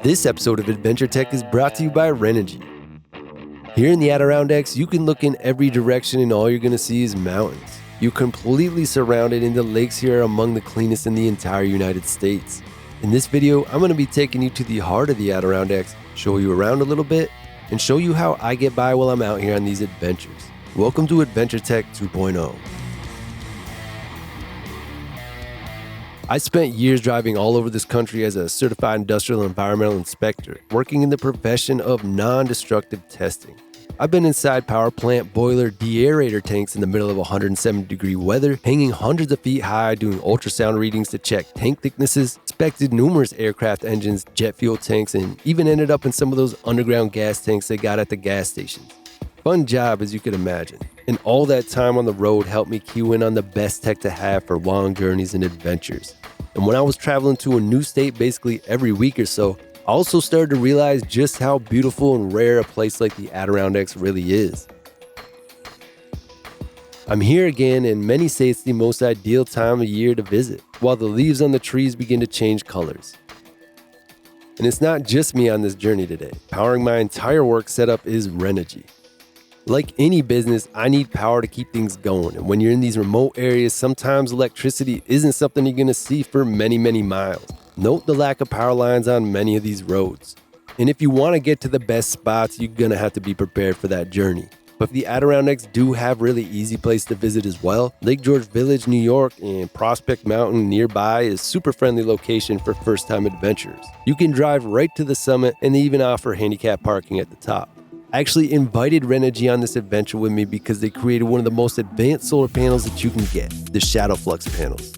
This episode of Adventure Tech is brought to you by RENOGY. Here in the Adirondacks, you can look in every direction and all you're going to see is mountains. You're completely surrounded and the lakes here are among the cleanest in the entire United States. In this video, I'm going to be taking you to the heart of the Adirondacks, show you around a little bit, and show you how I get by while I'm out here on these adventures. Welcome to Adventure Tech 2.0. I spent years driving all over this country as a certified industrial environmental inspector, working in the profession of non-destructive testing. I've been inside power plant boiler deaerator tanks in the middle of 170-degree weather, hanging hundreds of feet high, doing ultrasound readings to check tank thicknesses, inspected numerous aircraft engines, jet fuel tanks, and even ended up in some of those underground gas tanks they got at the gas stations. Fun job, as you could imagine. And all that time on the road helped me cue in on the best tech to have for long journeys and adventures. And when I was traveling to a new state basically every week or so, I also started to realize just how beautiful and rare a place like the Adirondacks really is. I'm here again, and many say it's the most ideal time of year to visit, while the leaves on the trees begin to change colors. And it's not just me on this journey today. Powering my entire work setup is RENOGY. Like any business, I need power to keep things going, and when you're in these remote areas, sometimes electricity isn't something you're going to see for many, many miles. Note the lack of power lines on many of these roads. And if you want to get to the best spots, you're going to have to be prepared for that journey. But the Adirondacks do have really easy place to visit as well. Lake George Village, New York, and Prospect Mountain nearby is super friendly location for first-time adventurers. You can drive right to the summit, and they even offer handicap parking at the top. I actually invited RENOGY on this adventure with me because they created one of the most advanced solar panels that you can get, the Shadow Flux panels.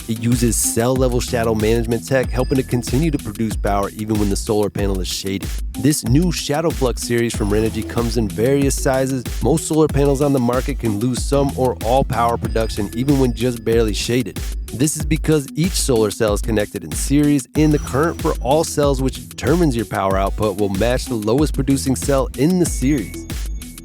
It uses cell-level shadow management tech, helping to continue to produce power even when the solar panel is shaded. This new Shadow Flux series from RENOGY comes in various sizes. Most solar panels on the market can lose some or all power production even when just barely shaded. This is because each solar cell is connected in series, and the current for all cells, which determines your power output, will match the lowest producing cell in the series.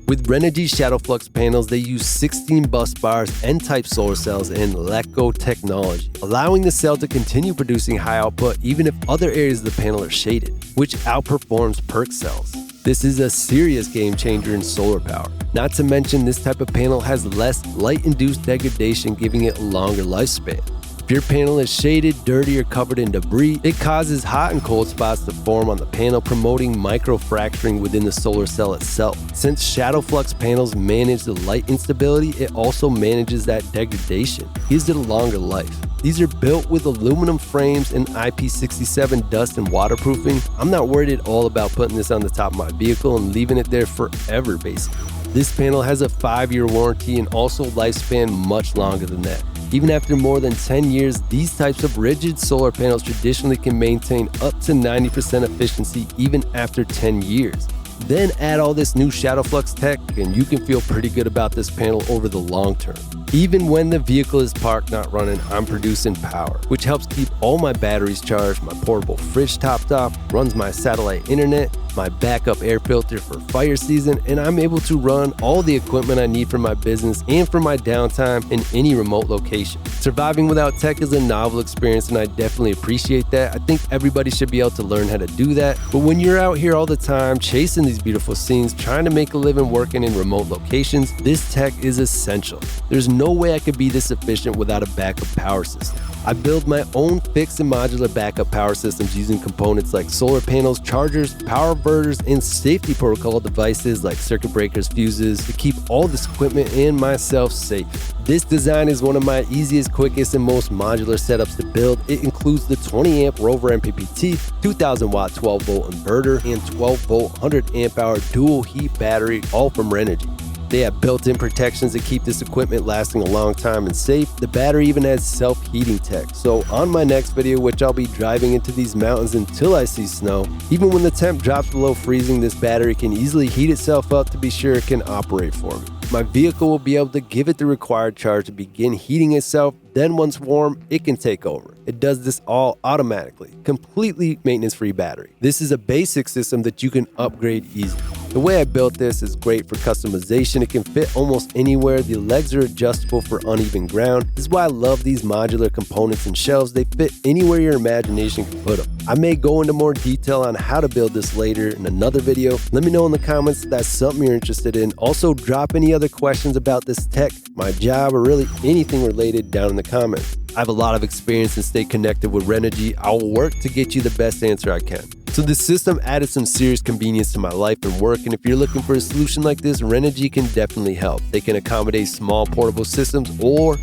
With RENOGY Shadow Flux panels, they use 16 bus bars, N-type solar cells, and LETCO technology, allowing the cell to continue producing high output even if other areas of the panel are shaded, which outperforms PERC cells. This is a serious game changer in solar power. Not to mention, this type of panel has less light-induced degradation, giving it a longer lifespan. If your panel is shaded, dirty, or covered in debris, it causes hot and cold spots to form on the panel, promoting microfracturing within the solar cell itself. Since Shadow Flux panels manage the light instability, it also manages that degradation, gives it a longer life. These are built with aluminum frames and IP67 dust and waterproofing. I'm not worried at all about putting this on the top of my vehicle and leaving it there forever, basically. This panel has a 5-year warranty and also lifespan much longer than that. Even after more than 10 years, these types of rigid solar panels traditionally can maintain up to 90% efficiency even after 10 years. Then add all this new Shadow Flux tech and you can feel pretty good about this panel over the long term. Even when the vehicle is parked not running, I'm producing power, which helps keep all my batteries charged, my portable fridge topped off, runs my satellite internet, my backup air filter for fire season, and I'm able to run all the equipment I need for my business and for my downtime in any remote location. Surviving without tech is a novel experience, and I definitely appreciate that. I think everybody should be able to learn how to do that. But when you're out here all the time, chasing these beautiful scenes, trying to make a living working in remote locations, this tech is essential. There's no way I could be this efficient without a backup power system. I build my own fixed and modular backup power systems using components like solar panels, chargers, power inverters, and safety protocol devices like circuit breakers, fuses to keep all this equipment and myself safe. This design is one of my easiest, quickest, and most modular setups to build. It includes the 20-amp Rover MPPT, 2,000-watt 12-volt inverter, and 12-volt 100-amp-hour dual heat battery, all from RENOGY. They have built-in protections to keep this equipment lasting a long time and safe. The battery even has self-heating tech. So on my next video, which I'll be driving into these mountains until I see snow, even when the temp drops below freezing, this battery can easily heat itself up to be sure it can operate for me. My vehicle will be able to give it the required charge to begin heating itself. Then once warm, it can take over. It does this all automatically, completely maintenance-free battery. This is a basic system that you can upgrade easily. The way I built this is great for customization. It can fit almost anywhere. The legs are adjustable for uneven ground. This is why I love these modular components and shelves. They fit anywhere your imagination can put them. I may go into more detail on how to build this later in another video. Let me know in the comments if that's something you're interested in. Also, drop any other questions about this tech, my job, or really anything related down in the comments. I have a lot of experience and stay connected with RENOGY. I'll work to get you the best answer I can. So this system added some serious convenience to my life and work, and if you're looking for a solution like this, RENOGY can definitely help. They can accommodate small portable systems or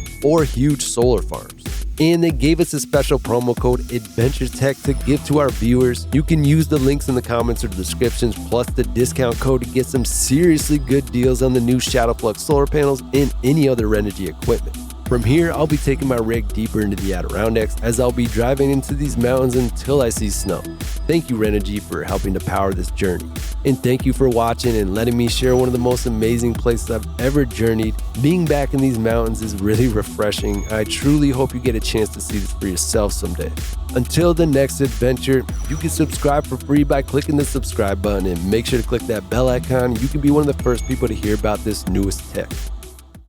huge solar farms. And they gave us a special promo code AdventureTech to give to our viewers. You can use the links in the comments or descriptions plus the discount code to get some seriously good deals on the new Flux solar panels and any other RENOGY equipment. From here, I'll be taking my rig deeper into the Adirondacks as I'll be driving into these mountains until I see snow. Thank you, RENOGY, for helping to power this journey. And thank you for watching and letting me share one of the most amazing places I've ever journeyed. Being back in these mountains is really refreshing. I truly hope you get a chance to see this for yourself someday. Until the next adventure, you can subscribe for free by clicking the subscribe button and make sure to click that bell icon. You can be one of the first people to hear about this newest tech.